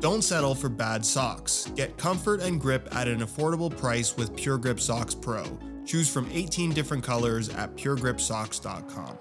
Don't settle for bad socks. Get comfort and grip at an affordable price with Pure Grip Socks Pro. Choose from 18 different colors at puregripsocks.com.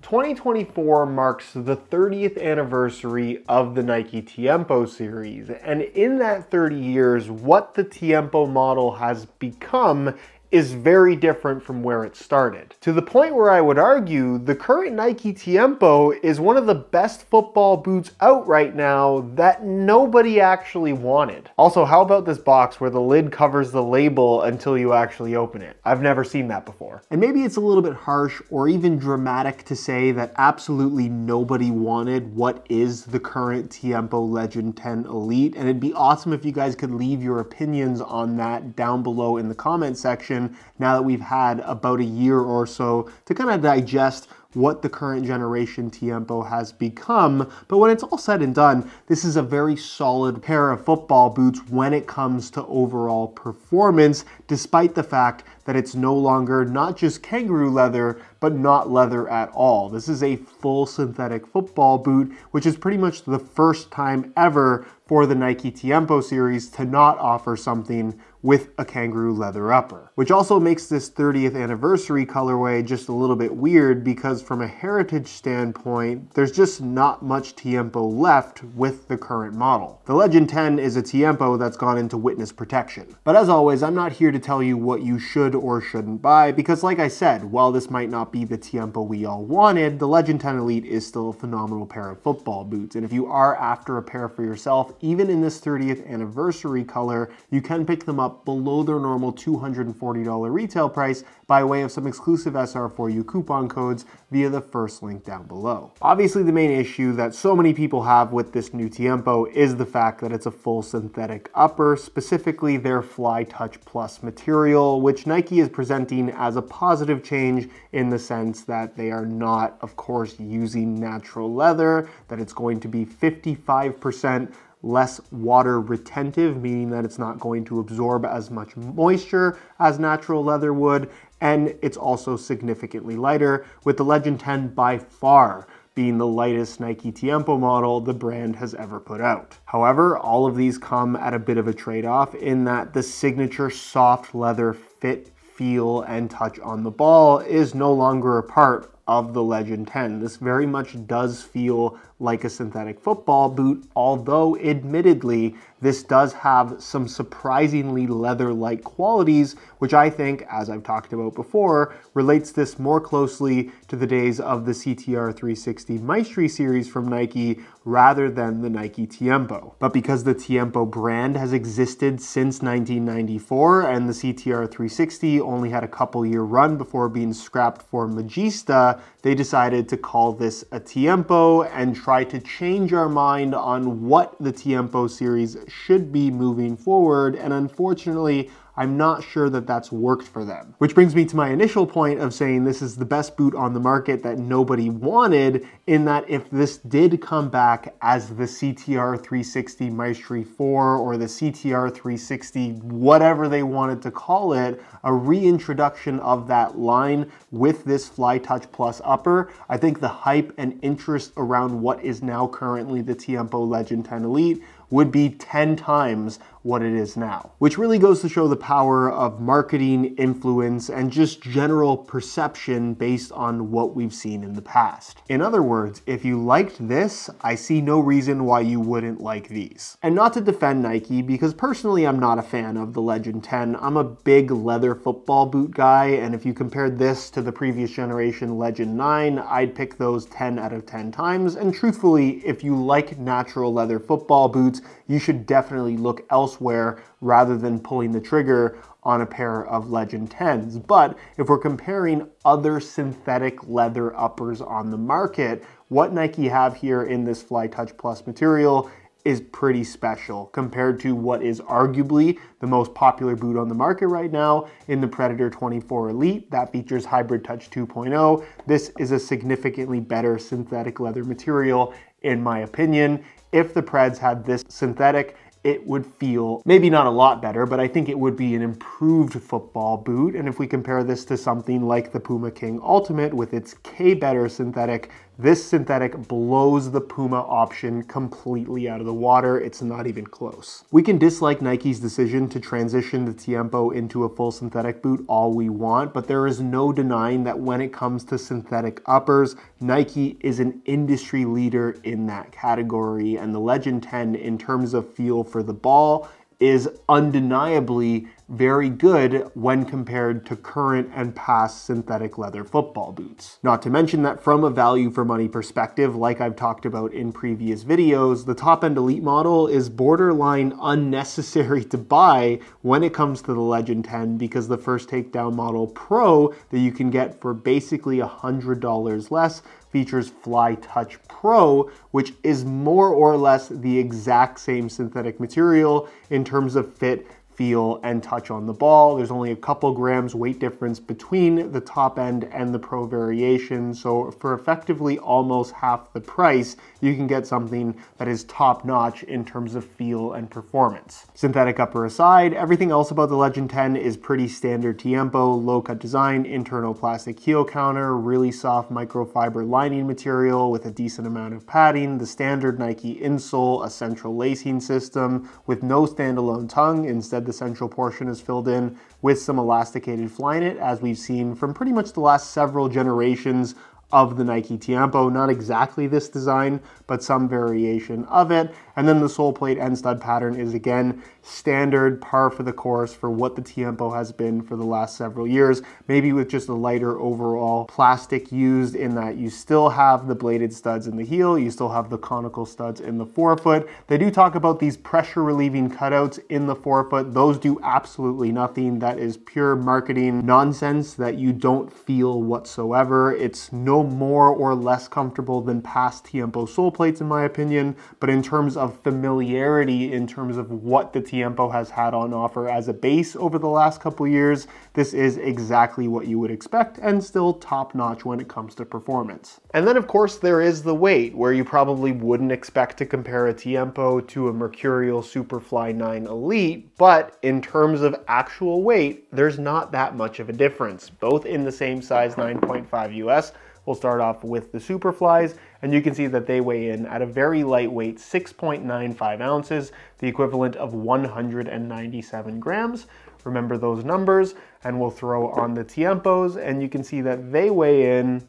2024 marks the 30th anniversary of the Nike Tiempo series, and in that 30 years, what the Tiempo model has become is very different from where it started. To the point where I would argue the current Nike Tiempo is one of the best football boots out right now that nobody actually wanted. Also, how about this box where the lid covers the label until you actually open it? I've never seen that before. And maybe it's a little bit harsh or even dramatic to say that absolutely nobody wanted what is the current Tiempo Legend 10 Elite, and it'd be awesome if you guys could leave your opinions on that down below in the comment section now that we've had about a year or so to kind of digest what the current generation Tiempo has become. But when it's all said and done, this is a very solid pair of football boots when it comes to overall performance, despite the fact that it's no longer not just kangaroo leather, but not leather at all. This is a full synthetic football boot, which is pretty much the first time ever for the Nike Tiempo series to not offer something with a kangaroo leather upper. Which also makes this 30th anniversary colorway just a little bit weird because from a heritage standpoint, there's just not much Tiempo left with the current model. The Legend 10 is a Tiempo that's gone into witness protection. But as always, I'm not here to tell you what you should or shouldn't buy because like I said, while this might not be the Tiempo we all wanted, the Legend 10 Elite is still a phenomenal pair of football boots. And if you are after a pair for yourself, even in this 30th anniversary color, you can pick them up below their normal $240 retail price by way of some exclusive SR4U coupon codes via the first link down below. Obviously, the main issue that so many people have with this new Tiempo is the fact that it's a full synthetic upper, specifically their Fly Touch Plus material, which Nike is presenting as a positive change in the sense that they are not, of course, using natural leather, that it's going to be 55% less water retentive, meaning that it's not going to absorb as much moisture as natural leather would, and it's also significantly lighter, with the Legend 10 by far being the lightest Nike Tiempo model the brand has ever put out. However, all of these come at a bit of a trade-off in that the signature soft leather fit, feel, and touch on the ball is no longer a part of the Legend 10. This very much does feel like a synthetic football boot, although admittedly, this does have some surprisingly leather-like qualities, which I think, as I've talked about before, relates this more closely to the days of the CTR 360 Maestri series from Nike rather than the Nike Tiempo. But because the Tiempo brand has existed since 1994 and the CTR 360 only had a couple-year run before being scrapped for Magista, they decided to call this a Tiempo and try to change our mind on what the Tiempo series should be moving forward, and unfortunately, I'm not sure that that's worked for them. Which brings me to my initial point of saying this is the best boot on the market that nobody wanted, in that if this did come back as the CTR 360 Maestri 4 or the CTR 360, whatever they wanted to call it, a reintroduction of that line with this Fly Touch Plus upper, I think the hype and interest around what is now currently the Tiempo Legend 10 Elite would be 10 times what it is now. Which really goes to show the power of marketing, influence, and just general perception based on what we've seen in the past. In other words, if you liked this, I see no reason why you wouldn't like these. And not to defend Nike, because personally I'm not a fan of the Legend 10. I'm a big leather football boot guy, and if you compared this to the previous generation Legend 9, I'd pick those 10 out of 10 times. And truthfully, if you like natural leather football boots, you should definitely look elsewhere rather than pulling the trigger on a pair of Legend 10s. But if we're comparing other synthetic leather uppers on the market, what Nike have here in this Fly Touch Plus material is pretty special compared to what is arguably the most popular boot on the market right now in the Predator 24 Elite that features Hybrid Touch 2.0. This is a significantly better synthetic leather material in my opinion. If the Preds had this synthetic, it would feel maybe not a lot better, but I think it would be an improved football boot. And if we compare this to something like the Puma King Ultimate with its K-Better synthetic, this synthetic blows the Puma option completely out of the water. It's not even close. We can dislike Nike's decision to transition the Tiempo into a full synthetic boot all we want, but there is no denying that when it comes to synthetic uppers, Nike is an industry leader in that category, and the Legend 10 in terms of feel for the ball is undeniably very good when compared to current and past synthetic leather football boots. Not to mention that from a value for money perspective, like I've talked about in previous videos, the top-end Elite model is borderline unnecessary to buy when it comes to the Legend 10, because the First Takedown Model Pro that you can get for basically $100 less features Fly Touch Pro, which is more or less the exact same synthetic material in terms of fit, feel, and touch on the ball. There's only a couple grams weight difference between the top end and the Pro variation, so for effectively almost half the price, you can get something that is top-notch in terms of feel and performance. Synthetic upper aside, everything else about the Legend 10 is pretty standard Tiempo, low-cut design, internal plastic heel counter, really soft microfiber lining material with a decent amount of padding, the standard Nike insole, a central lacing system with no standalone tongue. Instead, the central portion is filled in with some elasticated Flyknit, as we've seen from pretty much the last several generations of the Nike Tiempo. Not exactly this design, but some variation of it. And then the sole plate and stud pattern is again standard, par for the course for what the Tiempo has been for the last several years, maybe with just a lighter overall plastic used, in that you still have the bladed studs in the heel, you still have the conical studs in the forefoot. They do talk about these pressure relieving cutouts in the forefoot. Those do absolutely nothing. That is pure marketing nonsense that you don't feel whatsoever. It's no more or less comfortable than past Tiempo sole plates in my opinion, but in terms of familiarity, in terms of what the Tiempo has had on offer as a base over the last couple years, this is exactly what you would expect and still top-notch when it comes to performance. And then of course there is the weight, where you probably wouldn't expect to compare a Tiempo to a Mercurial Superfly 9 Elite, but in terms of actual weight, there's not that much of a difference. Both in the same size 9.5 US. We'll start off with the Superflies, and you can see that they weigh in at a very lightweight 6.95 ounces, the equivalent of 197 grams. Remember those numbers, and we'll throw on the Tiempos, and you can see that they weigh in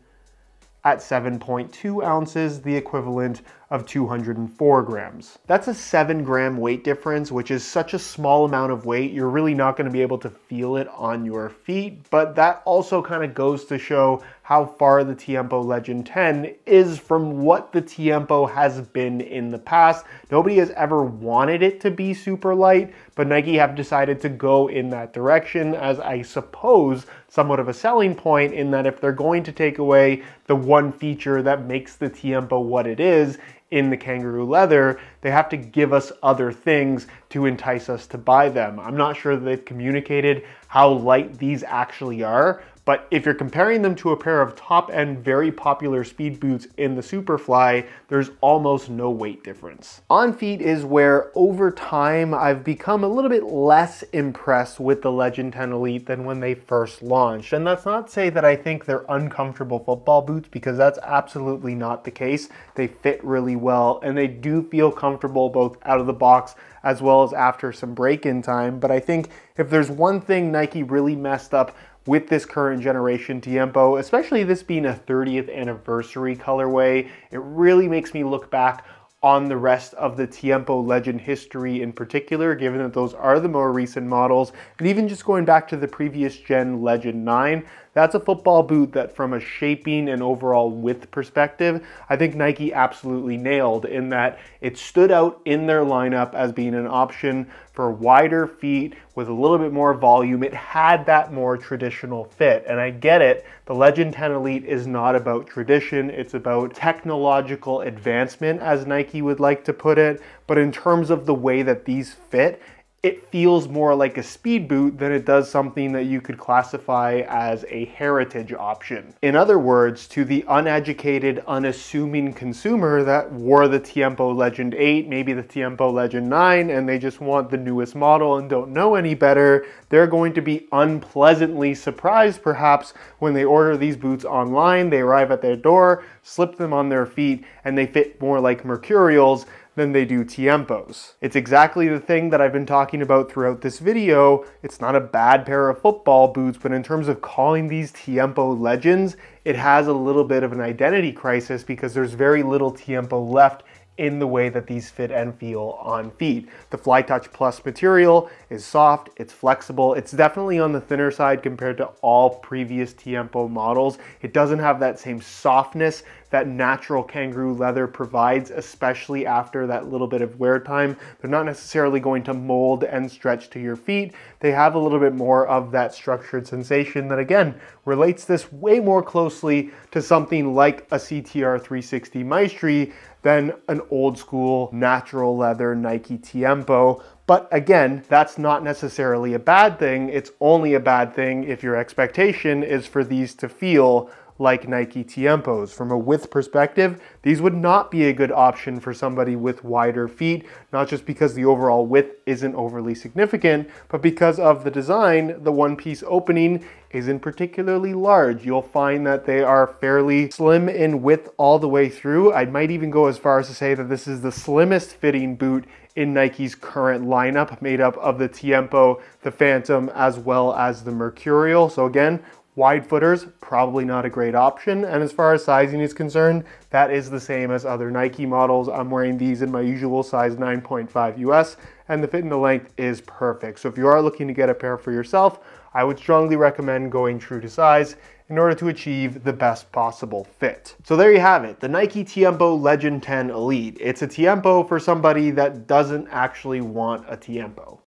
at 7.2 ounces, the equivalent of 204 grams. That's a 7-gram weight difference, which is such a small amount of weight, you're really not going to be able to feel it on your feet, but that also kind of goes to show how far the Tiempo Legend 10 is from what the Tiempo has been in the past. Nobody has ever wanted it to be super light, but Nike have decided to go in that direction as, I suppose, somewhat of a selling point, in that if they're going to take away the one feature that makes the Tiempo what it is in the kangaroo leather, they have to give us other things to entice us to buy them. I'm not sure that they've communicated how light these actually are, but if you're comparing them to a pair of top-end, very popular speed boots in the Superfly, there's almost no weight difference. On feet is where, over time, I've become a little bit less impressed with the Legend 10 Elite than when they first launched. And that's not to say that I think they're uncomfortable football boots, because that's absolutely not the case. They fit really well, and they do feel comfortable both out of the box as well as after some break-in time. But I think if there's one thing Nike really messed up with this current generation Tiempo, especially this being a 30th anniversary colorway, it really makes me look back on the rest of the Tiempo Legend history in particular, given that those are the more recent models. And even just going back to the previous gen Legend 9, that's a football boot that, from a shaping and overall width perspective, I think Nike absolutely nailed, in that it stood out in their lineup as being an option for wider feet with a little bit more volume. It had that more traditional fit, and I get it. The Legend 10 Elite is not about tradition, it's about technological advancement, as Nike would like to put it, but in terms of the way that these fit, it feels more like a speed boot than it does something that you could classify as a heritage option. In other words, to the uneducated, unassuming consumer that wore the Tiempo Legend 8, maybe the Tiempo Legend 9, and they just want the newest model and don't know any better, they're going to be unpleasantly surprised perhaps when they order these boots online. They arrive at their door, slip them on their feet, and they fit more like Mercurials than they do Tiempos. It's exactly the thing that I've been talking about throughout this video. It's not a bad pair of football boots, but in terms of calling these Tiempo Legends, it has a little bit of an identity crisis because there's very little Tiempo left in the way that these fit and feel on feet. The FlyTouch Plus material is soft, it's flexible, it's definitely on the thinner side compared to all previous Tiempo models. It doesn't have that same softness that natural kangaroo leather provides, especially after that little bit of wear time. They're not necessarily going to mold and stretch to your feet. They have a little bit more of that structured sensation that, again, relates this way more closely to something like a CTR 360 Maestri than an old school natural leather Nike Tiempo. But again, that's not necessarily a bad thing. It's only a bad thing if your expectation is for these to feel like Nike Tiempos. From a width perspective, these would not be a good option for somebody with wider feet, not just because the overall width isn't overly significant, but because of the design. The one-piece opening isn't particularly large. You'll find that they are fairly slim in width all the way through. I might even go as far as to say that this is the slimmest fitting boot in Nike's current lineup, made up of the Tiempo, the Phantom, as well as the Mercurial. So again, wide footers, probably not a great option. And as far as sizing is concerned, that is the same as other Nike models. I'm wearing these in my usual size 9.5 US, and the fit and the length is perfect. So if you are looking to get a pair for yourself, I would strongly recommend going true to size in order to achieve the best possible fit. So there you have it, the Nike Tiempo Legend 10 Elite. It's a Tiempo for somebody that doesn't actually want a Tiempo.